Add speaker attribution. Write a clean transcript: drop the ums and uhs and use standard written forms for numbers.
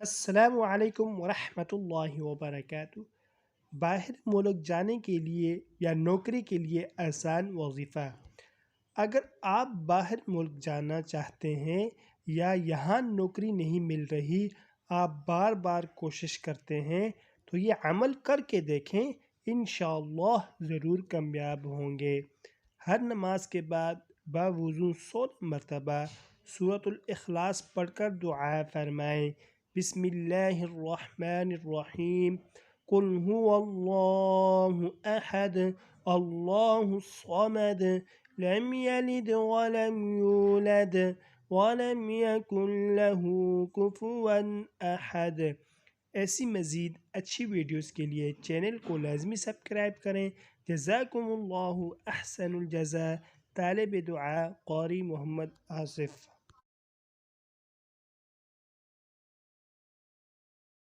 Speaker 1: السلام علیکم ورحمۃ اللہ وبرکاتہ۔ باہر ملک جانے کے لیے یا نوکری کے لیے آسان وظیفہ۔ اگر آپ باہر ملک جانا چاہتے ہیں یا یہاں نوکری نہیں مل رہی، آپ بار بار کوشش کرتے ہیں، تو یہ عمل کر کے دیکھیں، انشاءاللہ ضرور کامیاب ہوں گے۔ ہر نماز کے بعد باوضو 16 مرتبہ سورۃ الاخلاص پڑھ کر دعا فرمائیں۔ بسم اللہ الرحمن الرحیم، قل هو اللہ احد اللہ الصمد لم یلد ولم یولد ولم یکن له کفوا احد۔ ایسی مزید اچھی ویڈیوز کے لیے چینل کو لازمی سبسکرائب کریں۔ جزاکم اللہ احسن الجزاء۔ طالب دعا قاری محمد آصف۔